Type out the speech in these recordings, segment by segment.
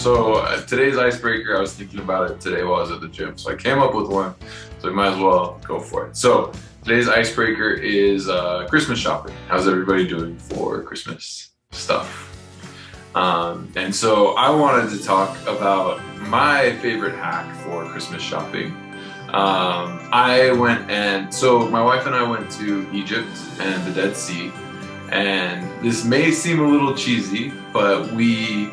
So today's icebreaker, I was thinking about it today while I was at the gym. So I came up with one, so we might as well go for it. So today's icebreaker is Christmas shopping. How's everybody doing for Christmas stuff? And so I wanted to talk about my favorite hack for Christmas shopping. So my wife and I went to Egypt and the Dead Sea. And this may seem a little cheesy, but we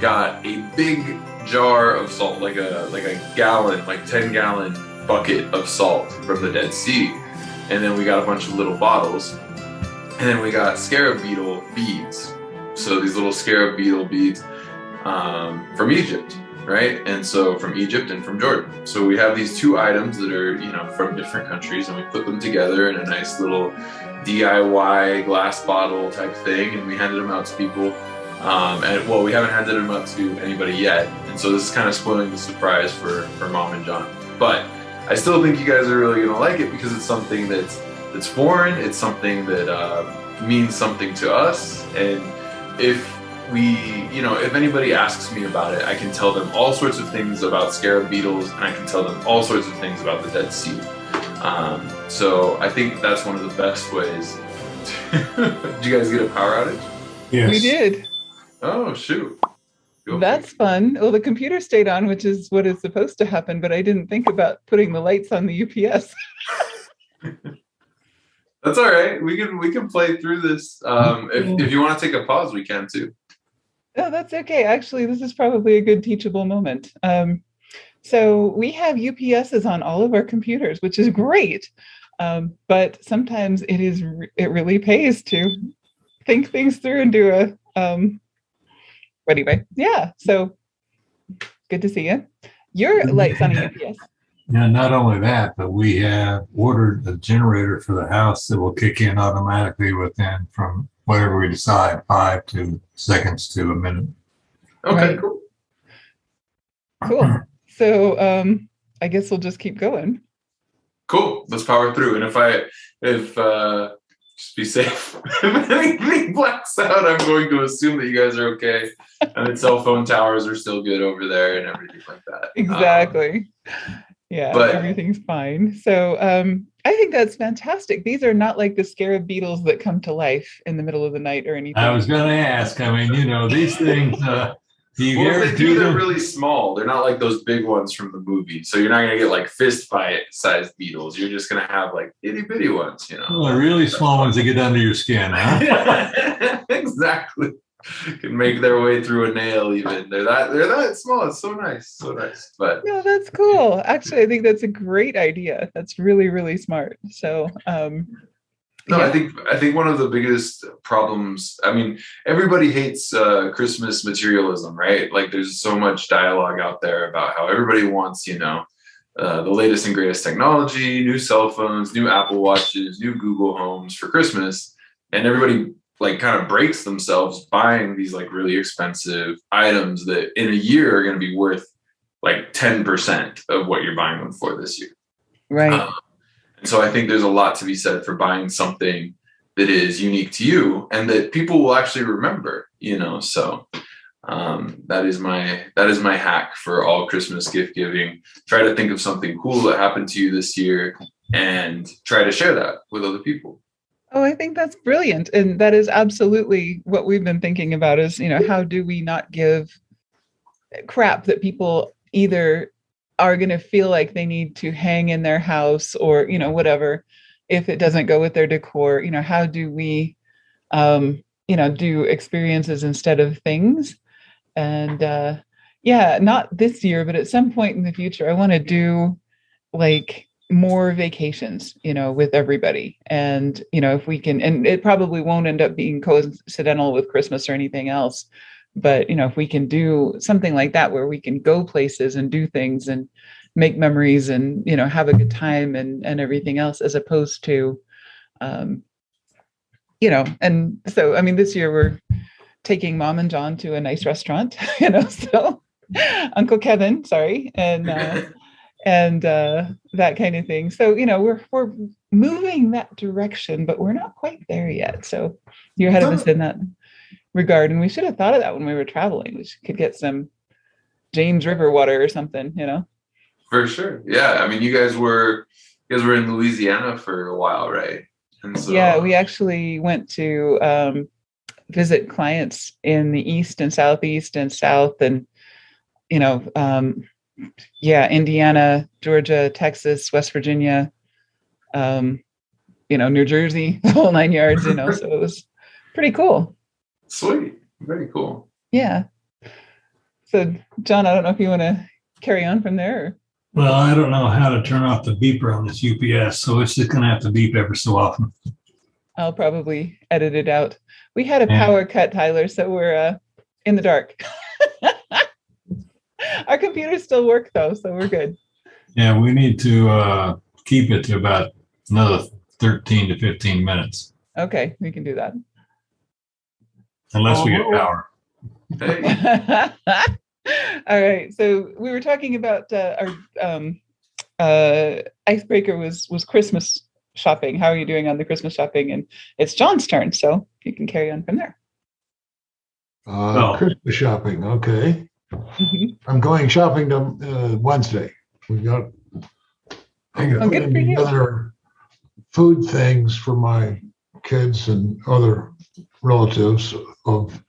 got a big jar of salt, like a gallon, like 10-gallon bucket of salt from the Dead Sea. And then we got a bunch of little bottles. And then we got scarab beetle beads. So these little scarab beetle beads from Egypt, right? And so from Egypt and from Jordan. So we have these two items that are, from different countries, and we put them together in a nice little DIY glass bottle type thing, and we handed them out to people. We haven't handed them out to anybody yet, and so this is kind of spoiling the surprise for Mom and John. But I still think you guys are really gonna like it because it's something that's foreign. It's something that means something to us, and if anybody asks me about it, I can tell them all sorts of things about scarab beetles, and I can tell them all sorts of things about the Dead Sea. So I think that's one of the best ways. Did you guys get a power outage? Yes. We did. Oh, shoot. That's fun. Well, the computer stayed on, which is what is supposed to happen, but I didn't think about putting the lights on the UPS. That's all right. We can play through this. If you want to take a pause, we can too. No, that's okay. Actually, this is probably a good teachable moment. So we have UPSs on all of our computers, which is great. But sometimes it really pays to think things through and do anyway. Yeah. So good to see you. Your light's on a UPS. Yeah, not only that, but we have ordered a generator for the house that will kick in automatically within, from whatever we decide, 5 to seconds to a minute. Okay, Right. cool. Cool. So I guess we'll just keep going. Cool. Let's power through. And if just be safe. If anything blacks out, I'm going to assume that you guys are okay, and the cell phone towers are still good over there and everything like that. Exactly. But everything's fine. So I think that's fantastic. These are not like the scarab beetles that come to life in the middle of the night or anything. I was going to ask. I mean, these things. They're really small. They're not like those big ones from the movie. So you're not going to get like fist fight sized beetles. You're just going to have like itty bitty ones, Well, the really small ones that get under your skin, huh? Exactly. Can make their way through a nail even. They're that small. It's so nice. But no, that's cool. Actually, I think that's a great idea. That's really, really smart. So No, yeah. I think one of the biggest problems, I mean, everybody hates Christmas materialism, right? Like there's so much dialogue out there about how everybody wants, the latest and greatest technology, new cell phones, new Apple Watches, new Google Homes for Christmas. And everybody like kind of breaks themselves buying these like really expensive items that in a year are going to be worth like 10% of what you're buying them for this year. Right. So I think there's a lot to be said for buying something that is unique to you and that people will actually remember, so that is my hack for all Christmas gift giving. Try to think of something cool that happened to you this year and try to share that with other people. Oh, I think that's brilliant. And that is absolutely what we've been thinking about is, how do we not give crap that people either are going to feel like they need to hang in their house or, whatever, if it doesn't go with their decor, how do we, do experiences instead of things? And not this year, but at some point in the future, I want to do like more vacations, with everybody. And, if we can, and it probably won't end up being coincidental with Christmas or anything else. But, if we can do something like that, where we can go places and do things and make memories and, have a good time and everything else, as opposed to, and so, I mean, this year we're taking Mom and John to a nice restaurant, so Uncle Kevin, sorry. And that kind of thing. So, we're moving that direction, but we're not quite there yet. So you're ahead of us in that regard. And we should have thought of that when we were traveling. We could get some James River water or something, you know? For sure. Yeah. I mean, you guys were in Louisiana for a while, right? And so Yeah, we actually went to visit clients in the East and Southeast and South and, you know, Indiana, Georgia, Texas, West Virginia, you know, New Jersey, the whole 9 yards, you know, so it was pretty cool. Sweet. Very cool. Yeah. So, John, I don't know if you want to carry on from there. Or... Well, I don't know how to turn off the beeper on this UPS, so it's just going to have to beep every so often. I'll probably edit it out. We had a power cut, Tyler, so we're in the dark. Our computers still work, though, so we're good. Yeah, we need to keep it to about another 13 to 15 minutes. Okay, we can do that. Unless we get power. Hey. All right. So we were talking about our icebreaker was Christmas shopping. How are you doing on the Christmas shopping? And it's John's turn, so you can carry on from there. Christmas shopping. Okay. I'm going shopping to Wednesday. I'm putting together food things for my kids and other relatives of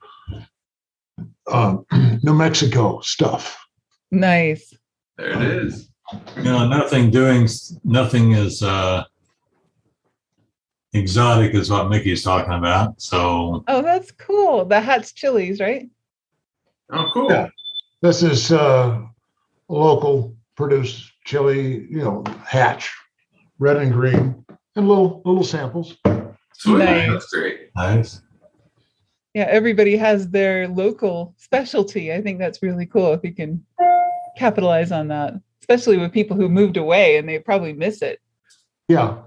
New Mexico stuff. Nice. There it is. You know, nothing is exotic is what Mickey's talking about. So. Oh, that's cool. The Hat's Chilies, right? Oh, cool. Yeah. This is local produced chili, you know, Hatch, red and green, and little samples. Sweet. Nice. That's great. Nice. Yeah, everybody has their local specialty. I think that's really cool if you can capitalize on that, especially with people who moved away and they probably miss it. Yeah.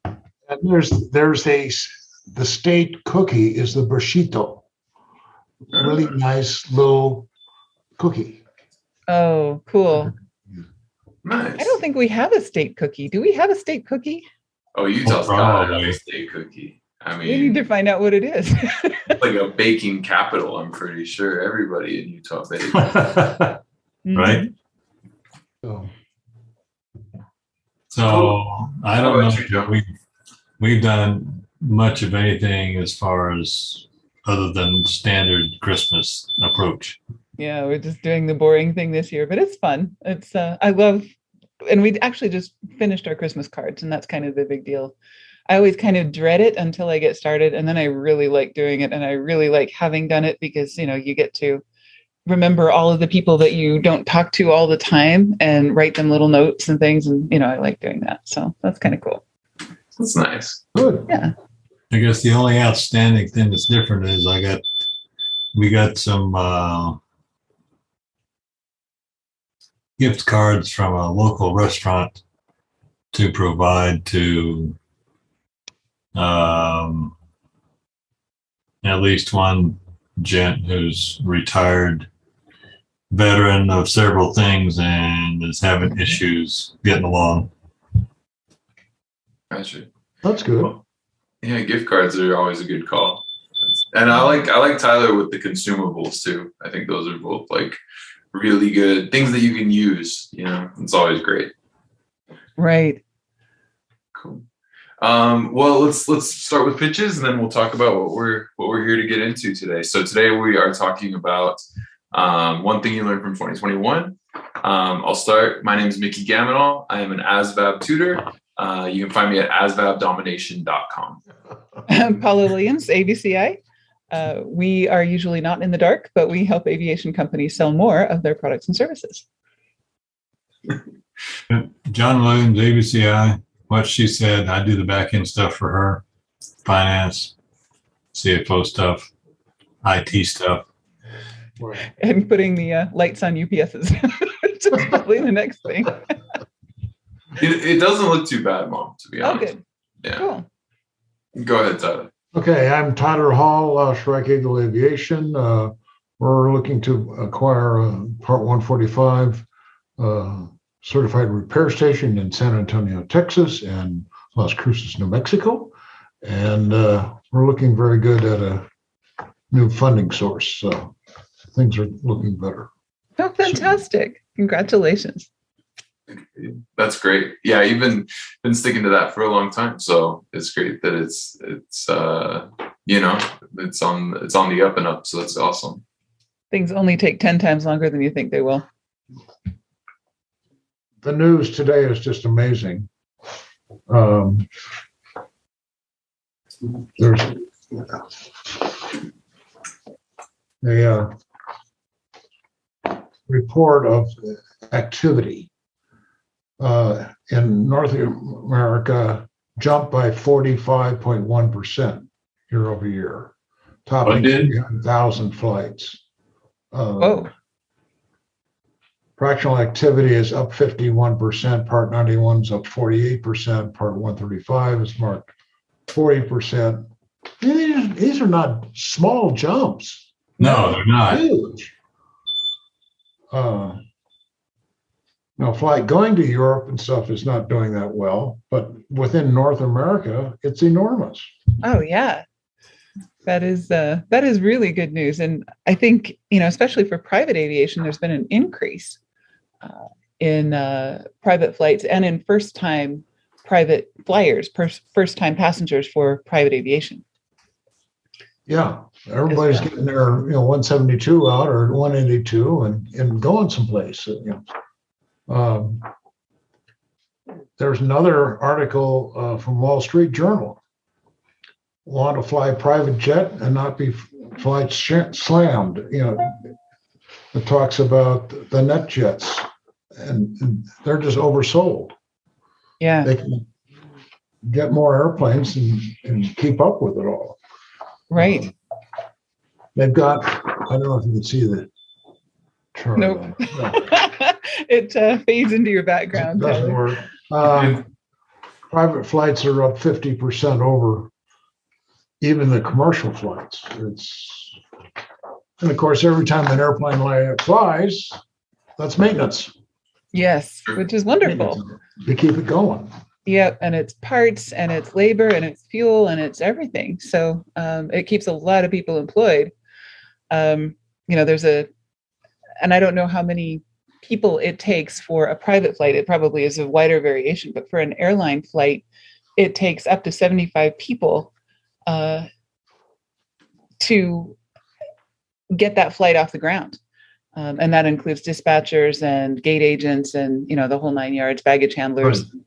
And there's the state cookie is the burrito. Really nice little cookie. Oh, cool. Nice. I don't think we have a state cookie. Do we have a state cookie? Oh, Utah's got a state cookie. I mean, we need to find out what it is. like a baking capital, I'm pretty sure. Everybody in Utah bakes. Right? So I don't know if we've done much of anything as far as other than standard Christmas approach. Yeah, we're just doing the boring thing this year, but it's fun. It's I love, and we actually just finished our Christmas cards, and that's kind of the big deal. I always kind of dread it until I get started, and then I really like doing it, and I really like having done it because, you know, you get to remember all of the people that you don't talk to all the time and write them little notes and things, and, you know, I like doing that. So that's kind of cool. That's nice. Good. Yeah. I guess the only outstanding thing that's different is we got some gift cards from a local restaurant to provide to at least one gent who's retired veteran of several things and is having issues getting along. Gotcha. That's good. Yeah, gift cards are always a good call. And I like Tylor with the consumables too. I think those are both like really good things that you can use. You know, it's always great. Right. Cool. Well, let's start with pitches, and then we'll talk about what we're here to get into today. So today we are talking about one thing you learned from 2021. I'll start. My name is Mickey Gaminal. I am an ASVAB tutor. You can find me at asvabdomination.com. Paula Williams, ABCI. We are usually not in the dark, but we help aviation companies sell more of their products and services. John Williams, ABCI. What she said, I do the back end stuff for her, finance, CFO stuff, IT stuff. And putting the lights on UPSs, which is probably the next thing. It doesn't look too bad, Mom, to be honest. Oh, good. Yeah. Cool. Go ahead, Tyler. Okay, I'm Tylor Hall, Shrike Eagle Aviation. We're looking to acquire a Part 145 certified repair station in San Antonio, Texas, and Las Cruces, New Mexico. And we're looking very good at a new funding source. So things are looking better. Oh, fantastic. Congratulations. That's great. Yeah, you've been sticking to that for a long time. So it's great that it's it's on the up and up. So that's awesome. Things only take 10 times longer than you think they will. The news today is just amazing. There's a report of activity in North America jumped by 45.1% year over year, topping 300,000 flights. Whoa. Fractional activity is up 51%, Part 91 is up 48%, Part 135 is marked 40%. These are not small jumps. No, they're not. Huge. Flight going to Europe and stuff is not doing that well, but within North America, it's enormous. Oh, yeah. That is really good news. And I think, especially for private aviation, there's been an increase in private flights and in first-time private flyers, first-time passengers for private aviation. Yeah, everybody's getting their 172 out or 182 and going someplace. There's another article from Wall Street Journal. Want to fly private jet and not be flight slammed. It talks about the net jets, and they're just oversold. Yeah, they can get more airplanes and keep up with it all. Right. They've got. I don't know if you can see the chart. Nope. It fades into your background. It doesn't work. Private flights are up 50% over even the commercial flights. And of course, every time an airplane flies, that's maintenance. Yes, which is wonderful. To keep it going. Yep, and it's parts and it's labor and it's fuel and it's everything. So it keeps a lot of people employed. And I don't know how many people it takes for a private flight. It probably is a wider variation, but for an airline flight, it takes up to 75 people to get that flight off the ground. And that includes dispatchers and gate agents and, the whole 9 yards, baggage handlers, right,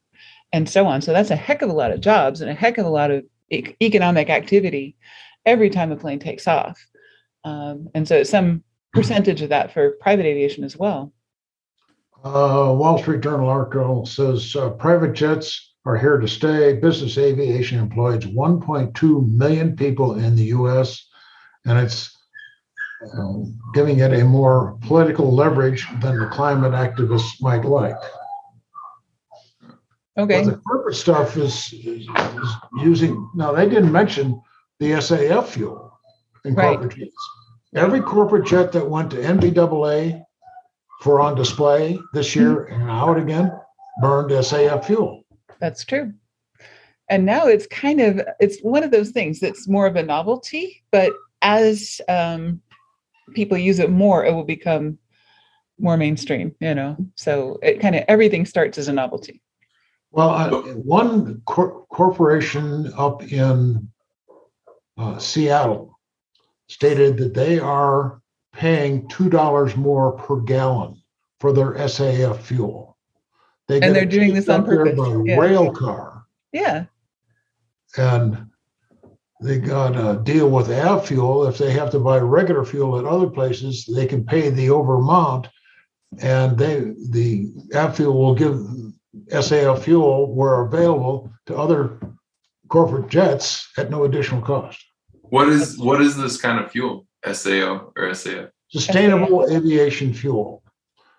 and so on. So that's a heck of a lot of jobs and a heck of a lot of economic activity every time a plane takes off. And so some percentage of that for private aviation as well. Wall Street Journal article says private jets are here to stay. Business aviation employs 1.2 million people in the U.S., and it's giving it a more political leverage than the climate activists might like. Okay. But the corporate stuff is using, now they didn't mention the SAF fuel in corporate jets. Every corporate jet that went to NBAA for on display this year and out again burned SAF fuel. That's true. And now it's one of those things that's more of a novelty, but as people use it more, it will become more mainstream, so it everything starts as a novelty. Well, one corporation up in Seattle stated that they are paying $2 more per gallon for their SAF fuel. And they're doing this on purpose. By rail car. Yeah. And they got a deal with av fuel. If they have to buy regular fuel at other places, they can pay the over amount, and the av fuel will give SAF fuel where available to other corporate jets at no additional cost. What is this kind of fuel? SAO or SAF? Sustainable aviation fuel.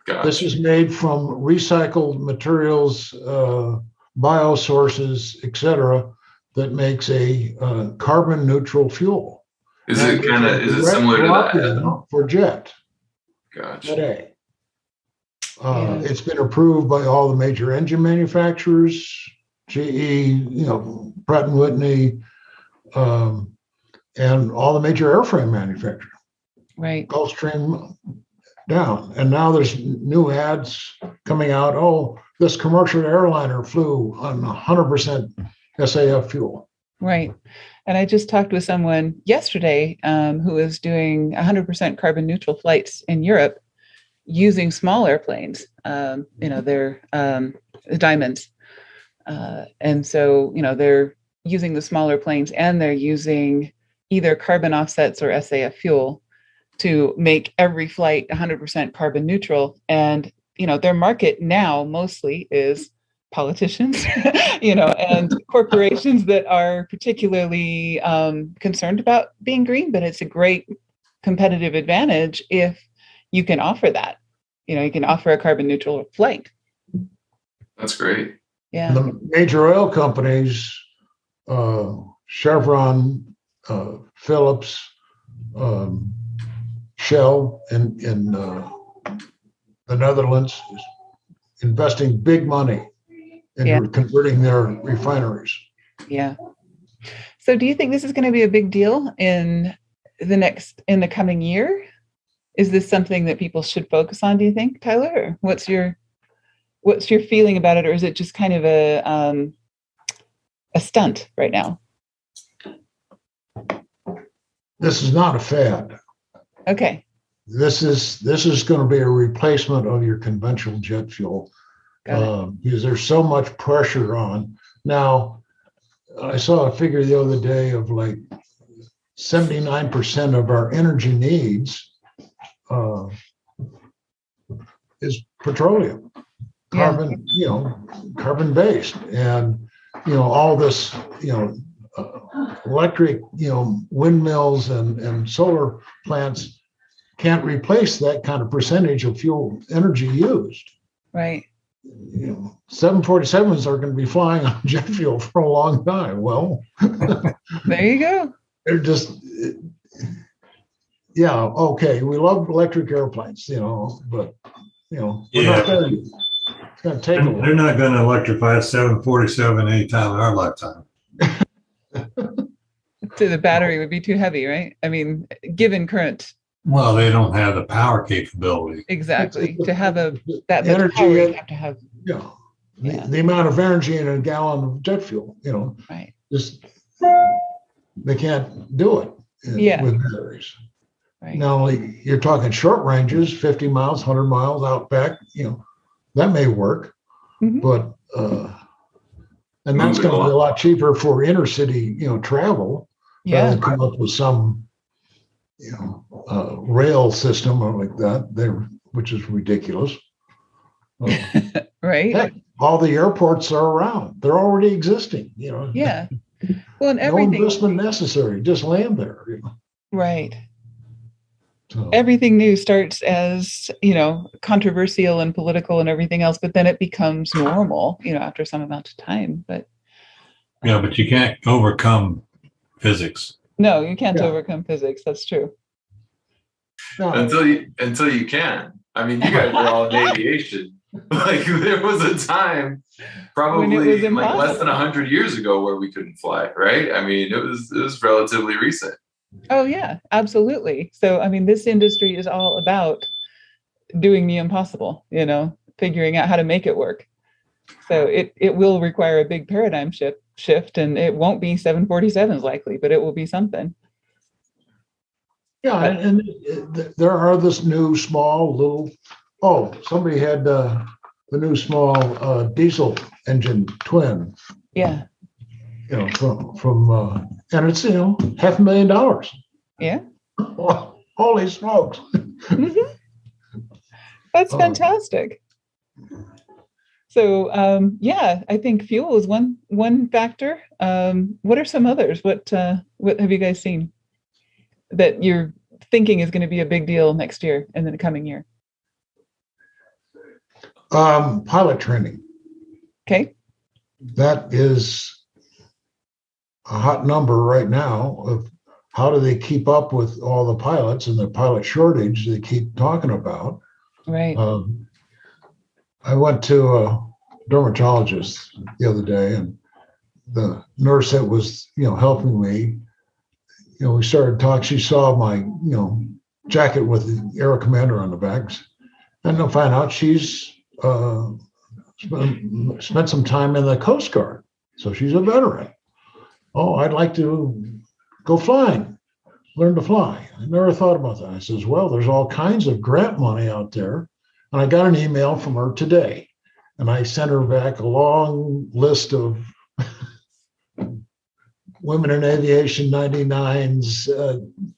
Gotcha. This is made from recycled materials, biosources, etc., that makes a carbon neutral fuel. Is it similar to that? For jet. Gotcha. Today. It's been approved by all the major engine manufacturers, GE, Pratt and Whitney, and all the major airframe manufacturers. Right. Gulfstream, down. And now there's new ads coming out. Oh, this commercial airliner flew on 100% SAF fuel. Right. And I just talked with someone yesterday who is doing 100% carbon neutral flights in Europe using small airplanes. They're diamonds. And so, they're using the smaller planes and they're using either carbon offsets or SAF fuel to make every flight 100% carbon neutral. And, their market now mostly is politicians, and corporations that are particularly concerned about being green, but it's a great competitive advantage if you can offer that. You can offer a carbon neutral flight. That's great. Yeah. The major oil companies, Chevron, Phillips, Shell in the Netherlands, is investing big money in converting their refineries. Yeah. So do you think this is going to be a big deal in the coming year? Is this something that people should focus on, do you think, Tylor? Or what's your feeling about it? Or is it just kind of a stunt right now? This is not a fad. Okay. This is going to be a replacement of your conventional jet fuel because there's so much pressure on. Now, I saw a figure the other day of like 79% of our energy needs is petroleum, carbon, carbon based, and all this, electric, windmills and solar plants can't replace that kind of percentage of fuel energy used. Right. 747s are going to be flying on jet fuel for a long time. Well, there you go. They're just, okay. We love electric airplanes, but we're not there yet. It's going to take a while. They're not going to electrify a 747 anytime in our lifetime. So the battery would be too heavy, right? I mean, given current. Well, they don't have the power capability. Exactly. To have that much energy, power, you have to have. The amount of energy in a gallon of jet fuel, right. Just they can't do it with batteries. Right. Now, you're talking short ranges, 50 miles, 100 miles out back, that may work, but and that's going to be a lot cheaper for intercity, travel, rather than come up with some, rail system or like that, which is ridiculous. Right. Heck, all the airports are around; they're already existing. Yeah. Well, and no everything. investment necessary; just land there. Right. So. Everything new starts as, controversial and political and everything else, but then it becomes normal, after some amount of time. But but you can't overcome physics. No, you can't overcome physics. That's true. No. Until you can. I mean, you guys are all in aviation. Like there was a time, probably like less than 100 years ago, where we couldn't fly. Right? I mean, it was relatively recent. Oh, yeah, absolutely. So, I mean, this industry is all about doing the impossible, figuring out how to make it work. So it will require a big paradigm shift, and it won't be 747s likely, but it will be something. Yeah, and there are this new small little, somebody had the new small diesel engine twin. Yeah. From and it's $500,000. Yeah. Holy smokes! That's fantastic. So I think fuel is one factor. What are some others? What have you guys seen that you're thinking is going to be a big deal next year and then the coming year? Pilot training. Okay. That is a hot number right now of how do they keep up with all the pilots and the pilot shortage they keep talking about. Right. I went to a dermatologist the other day, and the nurse that was, helping me, we started talking. She saw my, jacket with the Aero Commander on the back. And they'll find out she's spent some time in the Coast Guard. So she's a veteran. Oh, I'd like to go flying, learn to fly. I never thought about that. I says, well, there's all kinds of grant money out there. And I got an email from her today. And I sent her back a long list of Women in Aviation 99s,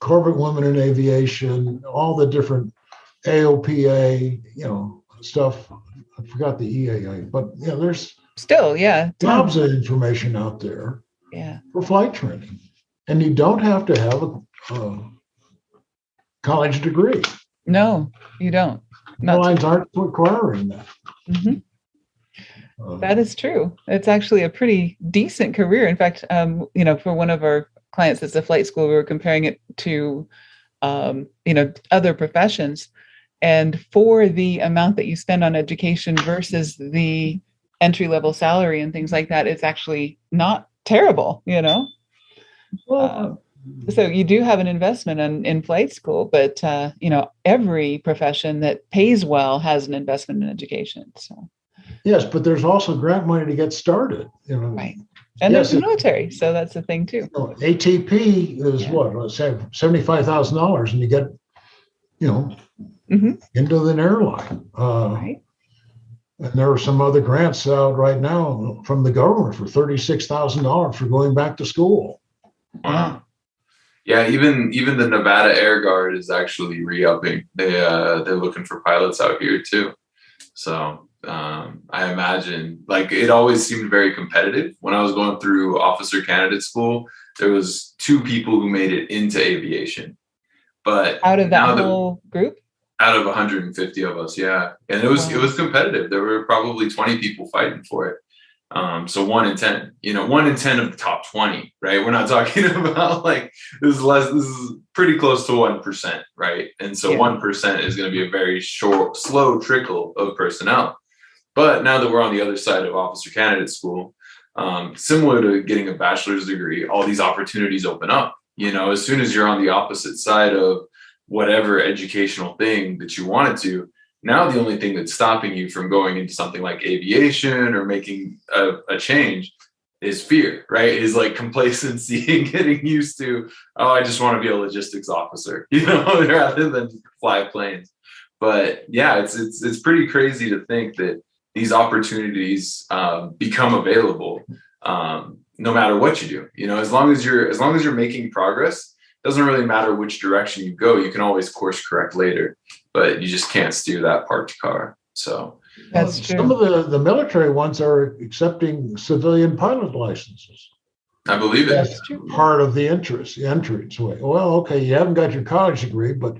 Corporate Women in Aviation, all the different AOPA, stuff. I forgot the EAA, but there's Still, yeah. tons of information out there for flight training. And you don't have to have a college degree. No, you don't. Airlines aren't requiring that. Mm-hmm. That is true. It's actually a pretty decent career. In fact, for one of our clients that's a flight school, we were comparing it to, other professions. And for the amount that you spend on education versus the entry-level salary and things like that, it's actually not terrible, Well, so you do have an investment in flight school, but, every profession that pays well has an investment in education. So. yes, but there's also grant money to get started. Right. And there's the military. So that's the thing too. ATP is what, let's say $75,000 and you get, into an airline. Right. And there are some other grants out right now from the government for $36,000 for going back to school. Wow. Yeah, even the Nevada Air Guard is actually re-upping. They're looking for pilots out here too. So I imagine, it always seemed very competitive. When I was going through officer candidate school, there was 2 people who made it into aviation. But out of that whole group? Out of 150 of us, yeah. And it was competitive. There were probably 20 people fighting for it. So 1 in 10, 1 in 10 of the top 20, right? We're not talking about this is pretty close to 1%, right? And so 1% is going to be a very slow trickle of personnel. But now that we're on the other side of officer candidate school, similar to getting a bachelor's degree, all these opportunities open up. As soon as you're on the opposite side of whatever educational thing that you wanted to, now the only thing that's stopping you from going into something like aviation or making a change is fear, right? Is complacency and getting used to, I just want to be a logistics officer, rather than fly planes. But yeah, it's pretty crazy to think that these opportunities become available no matter what you do. As long as you're making progress, doesn't really matter which direction you go. You can always course correct later, but you just can't steer that parked car. So that's true. Some of the military ones are accepting civilian pilot licenses. I believe it. That's part of the entrance way. Well, okay, you haven't got your college degree, but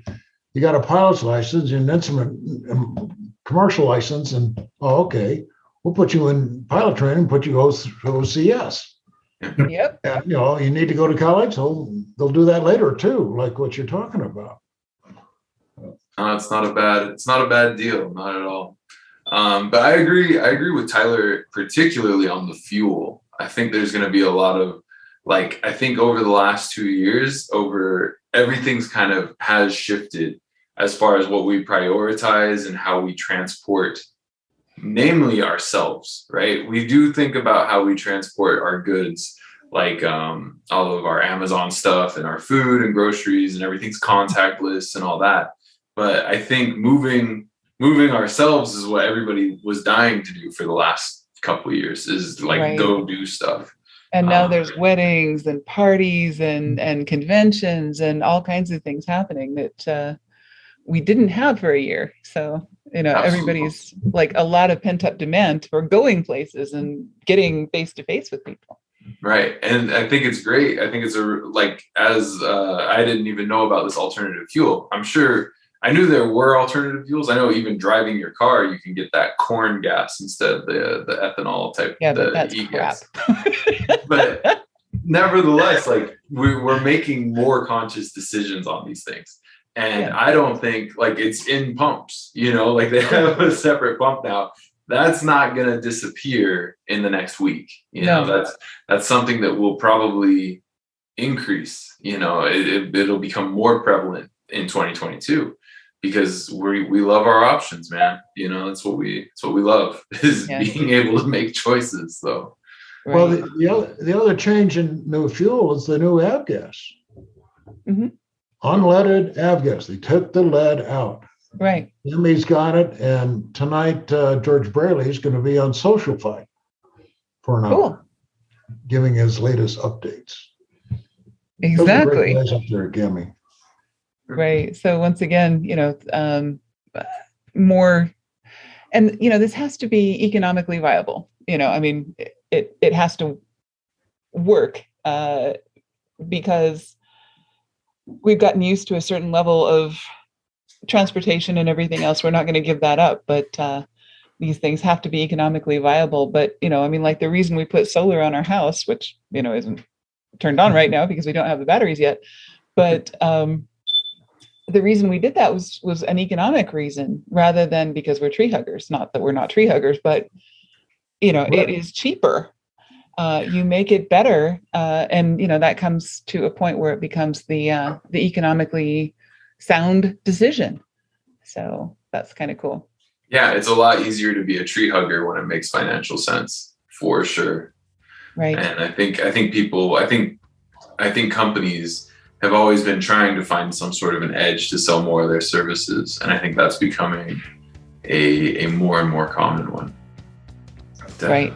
you got a pilot's license and then some commercial license, and okay, we'll put you in pilot training, put you through OCS. Yep. And, you need to go to college, so they'll do that later too, like what you're talking about. It's not a bad deal, not at all. But I agree with Tylor, particularly on the fuel. I think there's going to be a lot of I think over the last 2 years, everything's kind of has shifted as far as what we prioritize and how we transport, namely ourselves, right? We do think about how we transport our goods, all of our Amazon stuff and our food and groceries and everything's contactless and all that. But I think moving ourselves is what everybody was dying to do for the last couple of years, is go do stuff. And now there's weddings and parties and conventions and all kinds of things happening that we didn't have for a year. So, everybody's a lot of pent up demand for going places and getting face to face with people. Right. And I think it's great. I think it's I didn't even know about this alternative fuel. I'm sure I knew there were alternative fuels. I know even driving your car, you can get that corn gas instead of the ethanol type. Yeah, but that's crap. But nevertheless, we're making more conscious decisions on these things. And I don't think it's in pumps, they have a separate pump now. That's not going to disappear in the next week. That's something that will probably increase, it'll become more prevalent in 2022 because we love our options, man. You know, that's what we love is being able to make choices. So, Right. Well, the other change in new fuel is the new avgas. Mm-hmm. Unleaded avgas. They took the lead out. Right. Emmy's got it, and tonight George Braley is going to be on Social Fight for an hour, giving his latest updates. Exactly. Those are great guys up there at Gimme. Right. So once again, you know, more, and you know, this has to be economically viable. You know, I mean, it has to work because we've gotten used to a certain level of transportation and everything else. We're not going to give that up, but these things have to be economically viable. But, you know, I mean, like the reason we put solar on our house, which, you know, isn't turned on right now because we don't have the batteries yet. But the reason we did that was an economic reason rather than because we're tree huggers. Not that we're not tree huggers, but, you know, it is cheaper. You make it better. And, you know, that comes to a point where it becomes the economically sound decision. So that's kind of cool. Yeah, it's a lot easier to be a tree hugger when it makes financial sense, for sure. Right. And I think companies have always been trying to find some sort of an edge to sell more of their services, and I think that's becoming a more and more common one. Right.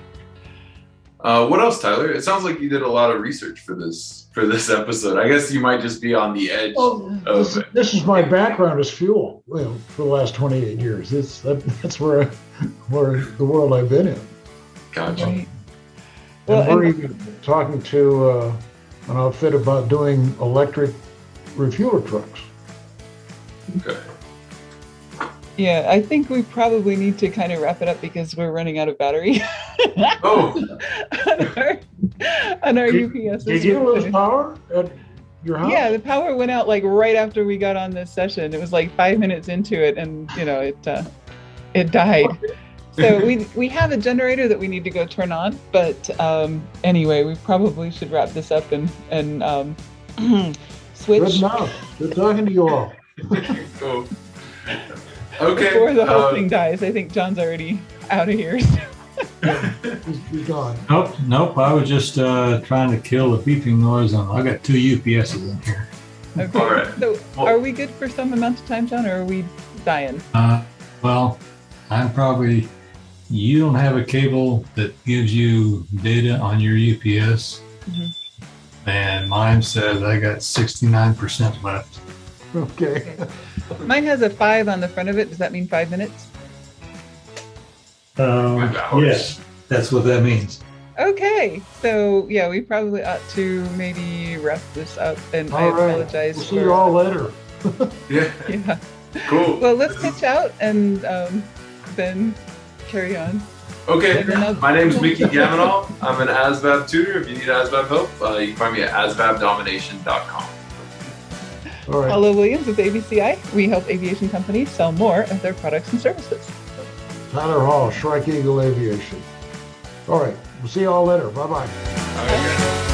What else, Tyler? It sounds like you did a lot of research for this episode. I guess you might just be on the edge of it. This is my background as fuel, for the last 28 years. That's where the world I've been in. Gotcha. Right. And we're even talking to an outfit about doing electric refueler trucks. Okay. Yeah, I think we probably need to kind of wrap it up because we're running out of battery. Oh. on our UPS. Did you lose power at your house? Yeah, the power went out like right after we got on this session. It was like 5 minutes into it, and you know it died. So we have a generator that we need to go turn on. But anyway, we probably should wrap this up and switch. Good enough. Good talking to you all. Cool. Okay. Before the whole thing dies, I think John's already out of here. He's gone. Nope. I was just trying to kill the beeping noise on. I got 2 UPSs in here. Okay. All right. So are we good for some amount of time, John, or are we dying? Well, you don't have a cable that gives you data on your UPS. Mm-hmm. And mine says I got 69% left. Okay. Mine has a 5 on the front of it. Does that mean 5 minutes? Yes, that's what that means. Okay. So yeah, we probably ought to maybe wrap this up. And All I right. apologize. We'll see you all later. Yeah. Yeah. Cool. Well, let's pitch out and then carry on. Okay. My name is Mickey Gaminal. I'm an ASVAB tutor. If you need ASVAB help, you can find me at asvabdomination.com. All right. Paula Williams with ABCI. We help aviation companies sell more of their products and services. Tyler Hall, Shrike Eagle Aviation. All right. We'll see you all later. Bye-bye. All right, guys.